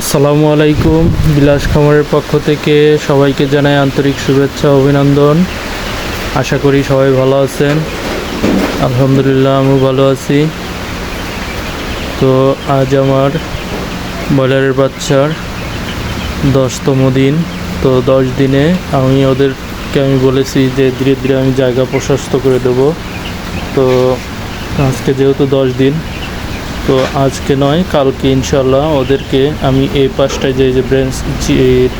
আসসালামু আলাইকুম। বিলাস খামারের পক্ষ থেকে সবাইকে জানাই আন্তরিক শুভেচ্ছা ও অভিনন্দন। আশা করি সবাই ভালো আছেন। আলহামদুলিল্লাহ আমিও ভালো আছি। তো আজ আমার ব্রয়লারের বাচ্চার 10তম দিন। তো 10 দিনে আমি ওদেরকে বলেছি যে ধীরে ধীরে আমি জায়গা প্রশস্ত করে দেব। তো আজকে যেহেতু 10 দিন, তো আজকে নয় কালকে ইনশাল্লাহ ওদেরকে আমি এই পাশটায় যে ব্রেঞ্চ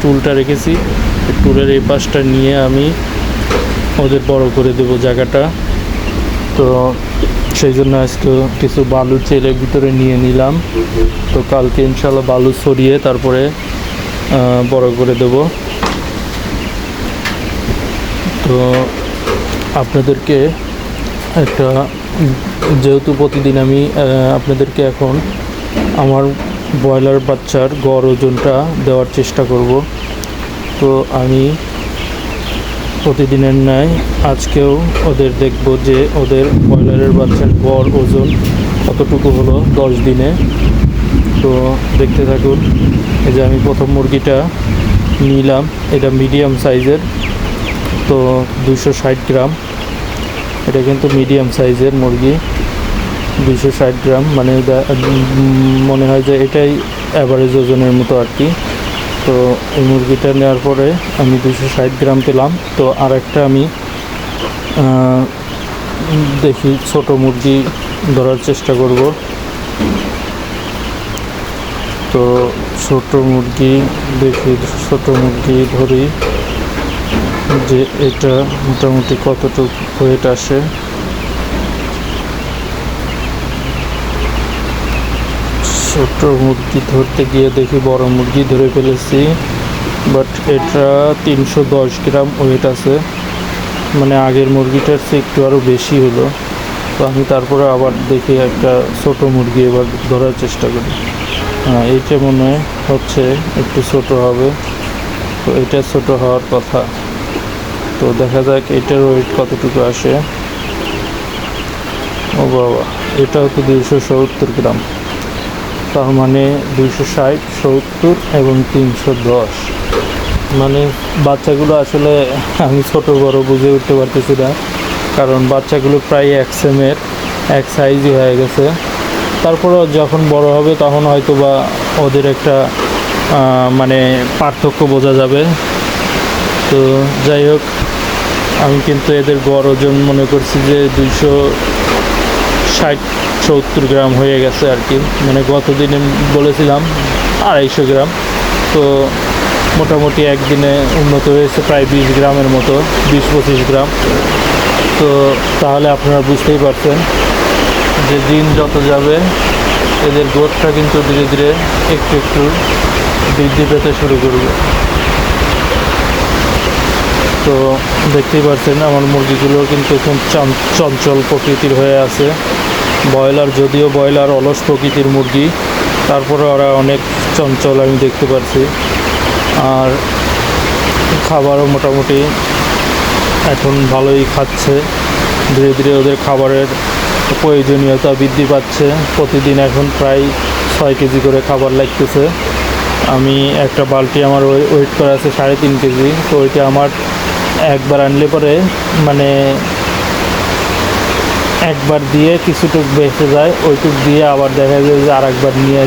টুলটা রেখেছি, টুলের এই পাশটা নিয়ে আমি ওদের বড় করে দেব জায়গাটা। তো সেই জন্য আজকে কিছু বালু চেলের ভিতরে নিয়ে নিলাম। তো কালকে ইনশাল্লাহ বালু সরিয়ে তারপরে বড় করে দেব। তো আপনাদেরকে একটা, যেহেতু প্রতিদিন আমি আপনাদেরকে এখন আমার ব্রয়লার বাচ্চার গড় ওজনটা দেওয়ার চেষ্টা করব। তো আমি প্রতিদিনের ন্যায় আজকেও ওদের দেখব যে ওদের ব্রয়লারের বাচ্চার গড় ওজন কতটুকু হলো 10 দিনে। তো দেখতে থাকুন। এই যে আমি প্রথম মুরগিটা নিলাম, এটা মিডিয়াম সাইজের। তো 260 গ্রাম, এটা কিন্তু মিডিয়াম সাইজের মুরগি। 260 গ্রাম মানে মনে হয় যে এটাই অ্যাভারেজ ওজনের মতো আর কি। তো এই মুরগিটা নেওয়ার পরে আমি 260 গ্রাম পেলাম। তো আর একটা আমি দেখি ছোট মুরগি ধরার চেষ্টা করব। তো ছোট মুরগি দেখি, ছোট মুরগি ধরি যে এটা মোটামুটি কতটুকু ওয়েট আসে। ছোট মুরগি ধরতে গিয়ে দেখি বড় মুরগি ধরে ফেলেছি, বাট এটা 310 গ্রাম ওয়েট আছে, মানে আগের মুরগিটার চেয়ে একটু আরও বেশি হলো। তো আমি তারপরে আবার দেখি একটা ছোট মুরগি এবার ধরার চেষ্টা করি। হ্যাঁ, এইটা মনে হচ্ছে একটু ছোট হবে। তো এটা ছোট হওয়ার কথা। তো দেখা যাক এটার ওয়েট কতটুকু আসে। ও বাবা, এটাও তো 270 গ্রাম। তার মানে 260, 70 এবং 310। মানে বাচ্চাগুলো আসলে আমি ছোট বড় বুঝে উঠতে পারতেছি না, কারণ বাচ্চাগুলো প্রায় এক সেমের, এক সাইজই হয়ে গেছে। তারপরেও যখন বড় হবে তখন হয়তো বা ওদের একটা মানে পার্থক্য বোঝা যাবে। তো যাই হোক, আমি কিন্তু এদের গড় ওজন মনে করছি যে 260-70 গ্রাম হয়ে গেছে আর কি। মানে গতদিনে বলেছিলাম 250 গ্রাম। তো মোটামুটি একদিনে উন্নত হয়েছে প্রায় 20 গ্রামের মতো, 20-25 গ্রাম। তো তাহলে আপনারা বুঝতেই পারছেন যে দিন যত যাবে এদের গ্রোথটা কিন্তু ধীরে ধীরে একটু একটু বৃদ্ধি পেতে শুরু করবে। তো দেখতেই পাচ্ছেন আমার মুরগিগুলো কিন্তু খুব চঞ্চল প্রকৃতির হয়ে আছে। ব্রয়লার, যদিও ব্রয়লার অলস প্রকৃতির মুরগি, তারপরে ওরা অনেক চঞ্চল আমি দেখতে পাচ্ছি। আর খাবারও মোটামুটি এখন ভালোই খাচ্ছে। ধীরে ধীরে ওদের খাবারের প্রয়োজনীয়তা বৃদ্ধি পাচ্ছে। প্রতিদিন এখন প্রায় 6 কেজি করে খাবার লাগতেছে। আমি একটা বালতি আমার ওয়েট করা আছে 3.5 কেজি। তো ওইটা আমার একবার আনলে পরে মানে একবার দিয়ে কিছুটুক বেঁচে যায়, ওইটুক দিয়ে আবার দেখা যায় যে আর একবার নিয়ে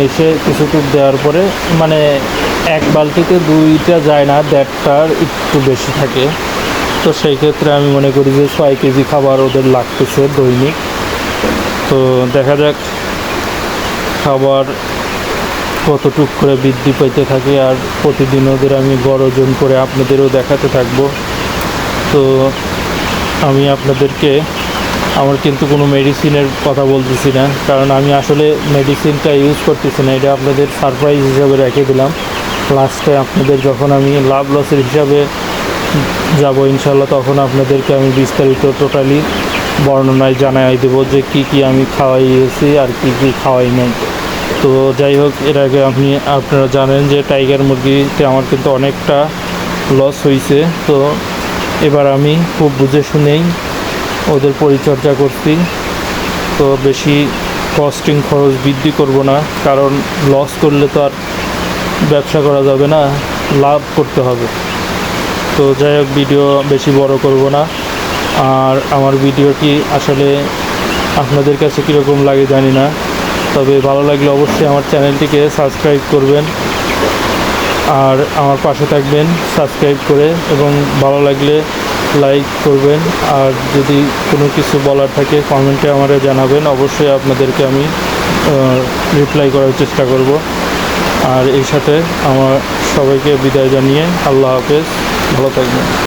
এসে কিছুটুক দেওয়ার পরে মানে এক বালতিতে 2টা যায় না, 1.5টার একটু বেশি থাকে। তো সেই ক্ষেত্রে আমি মনে করি যে 6 কেজি খাবার ওদের লাগতেছে দৈনিক। তো দেখা যাক খাবার কতটুক করে বৃদ্ধি পেতে থাকে, আর প্রতিদিন ওদের আমি গড় ওজন করে আপনাদেরও দেখাতে থাকবো। তো আমি আপনাদেরকে, আমার কিন্তু কোনো মেডিসিনের কথা বলতেছি না, কারণ আমি আসলে মেডিসিনটা ইউজ করতেছি না। এটা আপনাদের সারপ্রাইজ হিসাবে রেখে দিলাম। লাস্টে আপনাদের যখন আমি লাভ লসের হিসাবে যাব ইনশাল্লাহ, তখন আপনাদেরকে আমি বিস্তারিত টোটালি বর্ণনায় জানাই দেবো যে কী কী আমি খাওয়াইয়েছি আর কী কী খাওয়াই নাই। তো যাই হোক, এর আগে আপনারা জানেন যে টাইগার মুরগিতে আমার কিন্তু অনেকটা লস হয়েছে। তো এবার আমি খুব বুঝে শুনেই ওদের পরিচর্যা করছি। তো বেশি কস্টিং খরচ বৃদ্ধি করব না, কারণ লস করলে তো আর ব্যবসা করা যাবে না, লাভ করতে হবে। তো যাই হোক, ভিডিও বেশি বড় করব না। আর আমার ভিডিওটি আসলে আপনাদের কাছে কীরকম লাগে জানি না, তবে ভালো লাগলে অবশ্যই আমার চ্যানেলটিকে সাবস্ক্রাইব করবেন আর আমার পাশে থাকবেন সাবস্ক্রাইব করে, এবং ভালো লাগলে লাইক করবেন। আর যদি কোনো কিছু বলার থাকে কমেন্টে আমারে জানাবেন, অবশ্যই আপনাদেরকে আমি রিপ্লাই করার চেষ্টা করব। আর এই সাথে আমার সবাইকে বিদায় জানিয়ে আল্লাহ হাফেজ, ভালো থাকবেন।